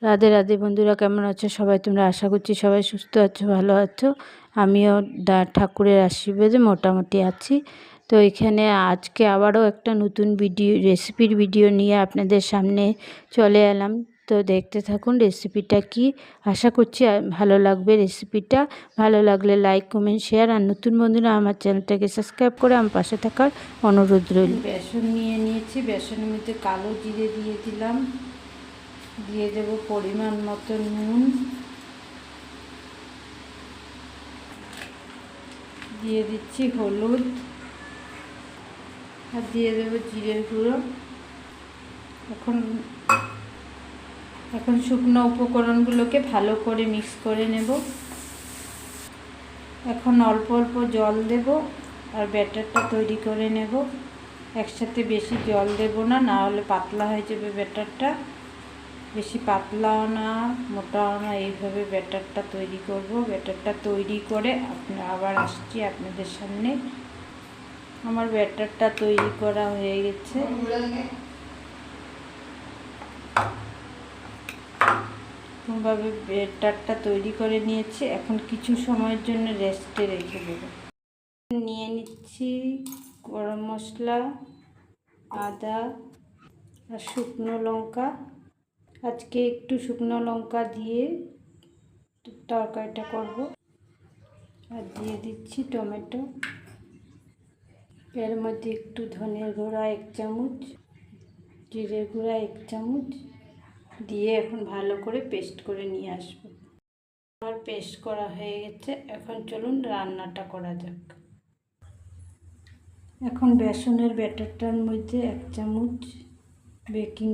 রাধে রাধে বন্ধুরা, কেমন আছো সবাই? তোমরা আশা করছি সবাই সুস্থ আছো, ভালো আছো। আমিও ঠাকুরের আশীর্বাদে মোটামুটি আছি। তো এখানে আজকে আবারও একটা নতুন রেসিপির ভিডিও নিয়ে আপনাদের সামনে চলে এলাম। তো দেখতে থাকুন রেসিপিটা কি। আশা করছি ভালো লাগবে রেসিপিটা। ভালো লাগলে লাইক, কমেন্ট, শেয়ার, আর নতুন বন্ধুরা আমার চ্যানেলটাকে সাবস্ক্রাইব করে আমার পাশে থাকার অনুরোধ রইল। বেসন নিয়ে নিয়েছি, বেসনের মধ্যে কালো জিরে দিয়ে দিলাম, দিয়ে দেব পরিমাণ মতো নুন, দিয়ে দিচ্ছি হলুদ, আর দিয়ে দেব জিরের গুঁড়ো। এখন শুকনো উপকরণগুলোকে ভালো করে মিক্স করে নেব। এখন অল্প অল্প জল দেব আর ব্যাটারটা তৈরি করে নেব। একসাথে বেশি জল দেব না, না হলে পাতলা হয়ে যাবে ব্যাটারটা। বেশি পাতলাও না মোটাও না, এইভাবে ব্যাটারটা তৈরি করব। ব্যাটারটা তৈরি করে আবার আসছি আপনাদের সামনে। আমার ব্যাটারটা তৈরি করা হয়ে গেছে। এরকমভাবে ব্যাটারটা তৈরি করে নিয়েছি। এখন কিছু সময়ের জন্য রেস্টে রেখে দেব। নিয়ে নিচ্ছি গরম মশলা, আদা আর শুকনো লঙ্কা। আজকে একটু শুকনো লঙ্কা দিয়ে তরকারিটা করব। আর দিয়ে দিচ্ছি টমেটো। এর মধ্যে একটু ধনের গুঁড়া 1 চামচ, জিরের গুঁড়া 1 চামচ দিয়ে এখন ভালো করে পেস্ট করে নিয়ে আসব। আমার পেস্ট করা হয়ে গেছে। এখন চলুন রান্নাটা করা যাক। এখন বেসনের ব্যাটারটার মধ্যে 1 চামচ বেকিং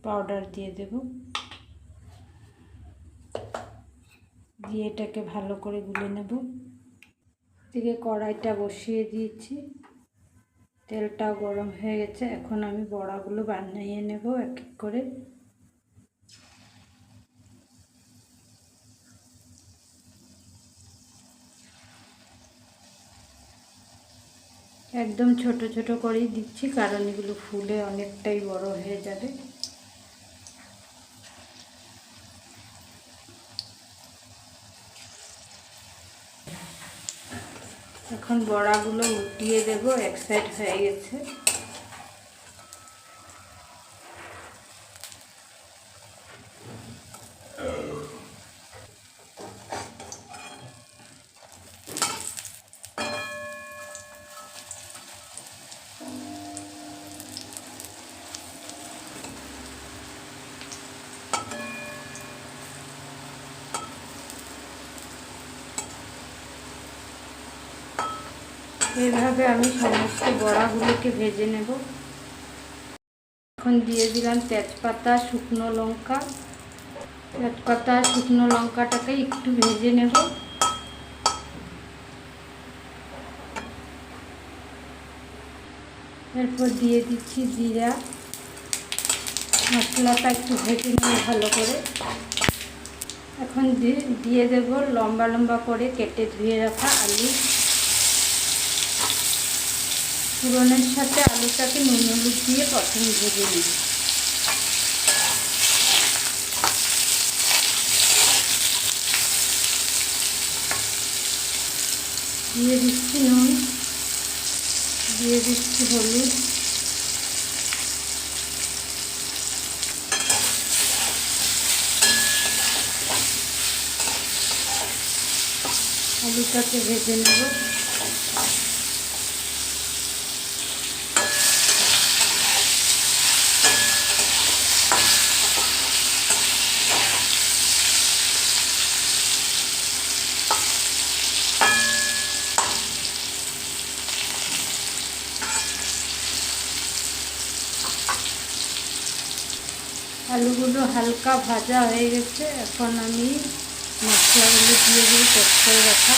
পাউডার দিয়ে দেব, দিয়ে এটাকে ভালো করে গুলে নেব। এদিকে কড়াইটা বসিয়ে দিয়েছি, তেলটাও গরম হয়ে গেছে। এখন আমি বড়াগুলো বানিয়ে নেব এক এক করে। একদম ছোট ছোট করেই দিচ্ছি, কারণ এগুলো ফুলে অনেকটাই বড় হয়ে যাবে। এখন বড়াগুলো উল্টিয়ে দেব, এক সাইড হয়ে গেছে। এইভাবে আমি সমস্ত বড়াগুলোকে ভেজে নেব। এখন দিয়ে দিলাম তেজপাতা, শুকনো লঙ্কা। তেজপাতা শুকনো লঙ্কাটাকে একটু ভেজে নেব। এরপর দিয়ে দিচ্ছি জিরা। মশলাটা একটু ভেজে নেব ভালো করে। এখন দিয়ে দেব লম্বা লম্বা করে কেটে ধুয়ে রাখা আলু। ফোড়নের সাথে আলুটাকে নুন হলুদ দিয়ে প্রথমে ভেজে নিই। দিয়ে দিচ্ছি নুন, দিয়ে দিচ্ছি হলুদ, আলুটাকে ভেজে নেব। আলুগুলো হালকা ভাজা হয়ে গেছে। এখন আমি মশলাগুলো দিয়ে দিয়ে পেস্ট করে রাখা।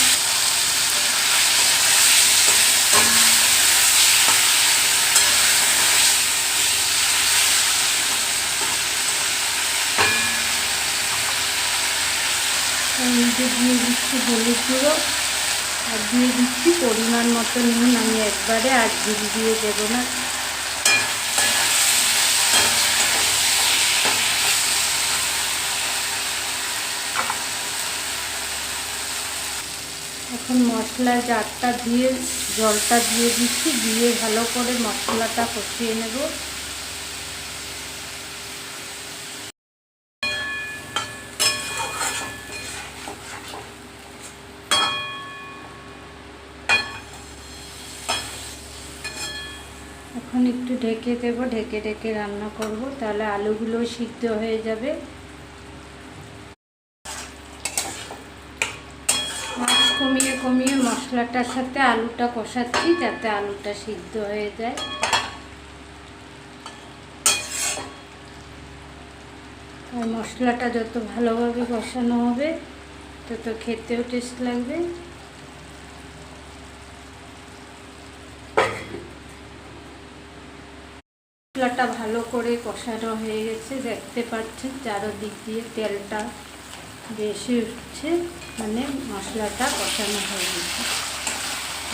এর মধ্যে দিয়ে দিচ্ছি হলুদ গুঁড়ো আর দিয়ে দিচ্ছি পরিমাণ মতো নুন। আমি একবারে আর দিয়ে দেবো না। এখন মশলার জারটা দিয়ে জলটা দিয়ে দিচ্ছি, দিয়ে ভালো করে মশলাটা কষিয়ে নেব। এখন একটু ঢেকে দেবো, ঢেকে ঢেকে রান্না করব, তাহলে আলুগুলো সিদ্ধ হয়ে যাবে। কমিয়ে কমিয়ে মশলাটার সাথে আলুটা কষাচ্ছি যাতে আলুটা সিদ্ধ হয়ে যায়। আর মশলাটা যত ভালোভাবে কষানো হবে তত খেতেও টেস্ট লাগবে। মশলাটা ভালো করে কষানো হয়ে গেছে, দেখতে পাচ্ছেন চারদিক দিয়ে তেলটা বেশি উঠছে, মানে মশলাটা কষানো হয়ে গেছে।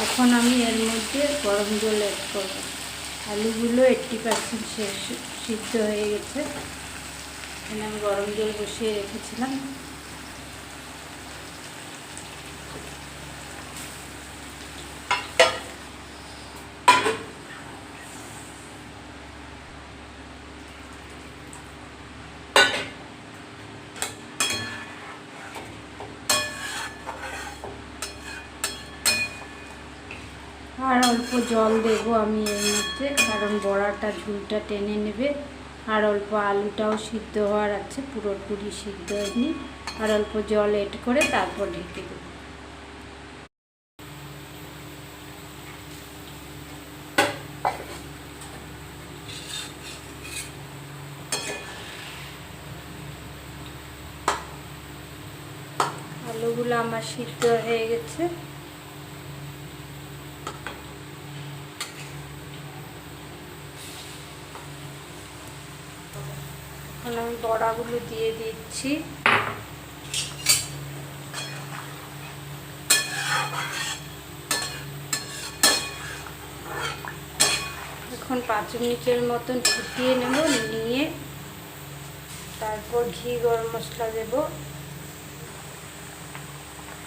এখন আমি এর মধ্যে গরম জল অ্যাড করব। আলুগুলো 80% সিদ্ধ হয়ে গেছে। এখানে আমি গরম জল বসিয়ে রেখেছিলাম। আর অল্প জল দেব আমি এর মধ্যে, কারণ বড়াটা ঝুলটা টেনে নেবে। আর অল্প আলুটাও সিদ্ধ হওয়ার আছে, পুরোপুরি সিদ্ধ হয়নি। আর অল্প জল এড করে তারপর ঢেকে দেব। আলুগুলো আমার সিদ্ধ হয়ে গেছে। এখন আমি বড়াগুলো দিয়ে দিচ্ছি। এখন 5 মিনিটের মতন ফুটিয়ে নেব, নিয়ে তারপর ঘি গরম মশলা দেব।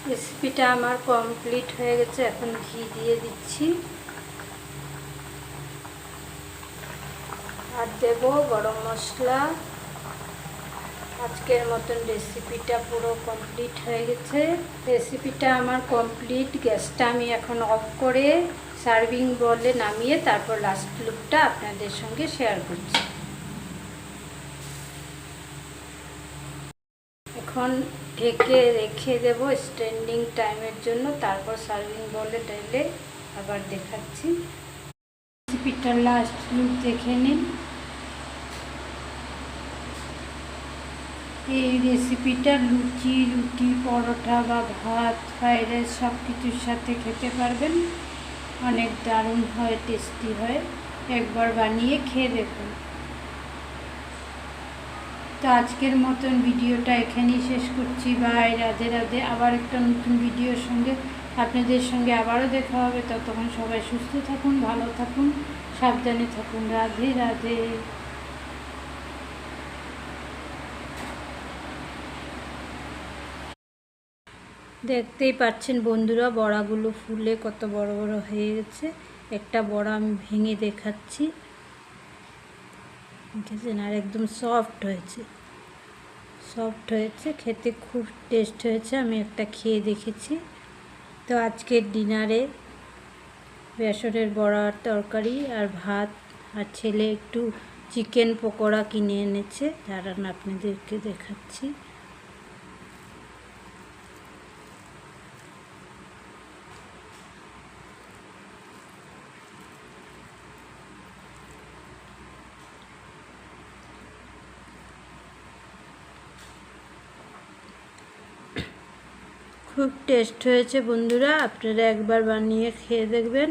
রেসিপিটা আমার কমপ্লিট হয়ে গেছে, এখন ঘি দিয়ে দিচ্ছি। আর দেব গরম মশলা। আজকের মতন রেসিপিটা পুরো কমপ্লিট হয়ে গেছে। রেসিপিটা আমার কমপ্লিট। গ্যাসটা আমি এখন অফ করে সার্ভিং বলে নামিয়ে তারপর লাস্ট লুকটা আপনাদের সঙ্গে শেয়ার করছি। এখন ঢেকে রেখে দেব স্ট্যান্ডিং টাইমের জন্য, তারপর সার্ভিং বলে ঢেলে আবার দেখাচ্ছি। রেসিপিটার লাস্ট লুক দেখে নিন। এই রেসিপিটা লুচি, রুটি, পরোটা বা ভাত, ফ্রাইড রাইস সব কিছুর সাথে খেতে পারবেন। অনেক দারুণ হয়, টেস্টি হয়। একবার বানিয়ে খেয়ে দেখুন। তো আজকের মতন ভিডিওটা এখানেই শেষ করছি। বাই, রাধে রাধে। আবার একটা নতুন ভিডিওর সঙ্গে আপনাদের সঙ্গে আবারও দেখা হবে। ততক্ষণ সবাই সুস্থ থাকুন, ভালো থাকুন, সাবধানে থাকুন। রাধে রাধে। দেখতেই পাচ্ছেন বন্ধুরা, বড়াগুলো ফুলে কত বড় বড় হয়ে গেছে। একটা বড়া আমি ভেঙে দেখাচ্ছি, দেখেছেন? আর একদম সফট হয়েছে, সফট হয়েছে, খেতে খুব টেস্ট হয়েছে। আমি একটা খেয়ে দেখেছি। তো আজকের ডিনারে বেসনের বড়ার তরকারি আর ভাত, আর ছেলে একটু চিকেন পকোড়া কিনে এনেছে, দাঁড়ান আপনাদেরকে দেখাচ্ছি। খুব টেস্ট হয়েছে বন্ধুরা, আপনারা একবার বানিয়ে খেয়ে দেখবেন।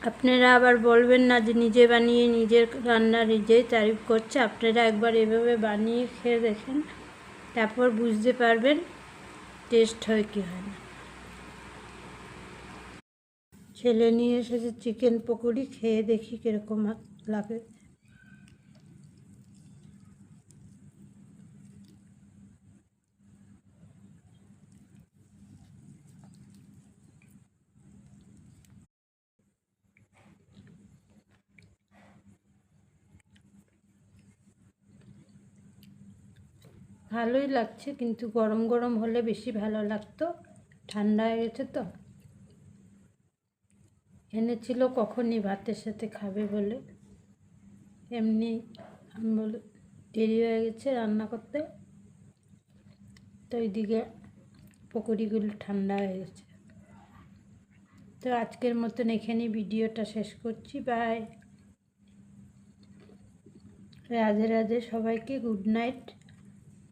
আপনারা আবার বলবেন না যে নিজে বানিয়ে নিজের রান্না নিজেই তারিফ করছে। আপনারা একবার এভাবে বানিয়ে খেয়ে দেখেন, তারপর বুঝতে পারবেন টেস্ট হয় কি হয় না। ছেলে নিয়ে এসেছে চিকেন পকোড়ি, খেয়ে দেখি কীরকম লাগে। ভালোই লাগছে, কিন্তু গরম গরম হলে বেশি ভালো লাগতো। ঠান্ডা হয়ে গেছে তো। এনেছিল কখনই ভাতের সাথে খাবে বলে, এমনি আমি বলে দেরি হয়ে গেছে রান্না করতে, তো ওইদিকে পকোড়িগুলো ঠান্ডা হয়ে গেছে। তো আজকের মতন এখানেই ভিডিওটা শেষ করছি। বাই। রাধে রাধে সবাইকে, গুড নাইট।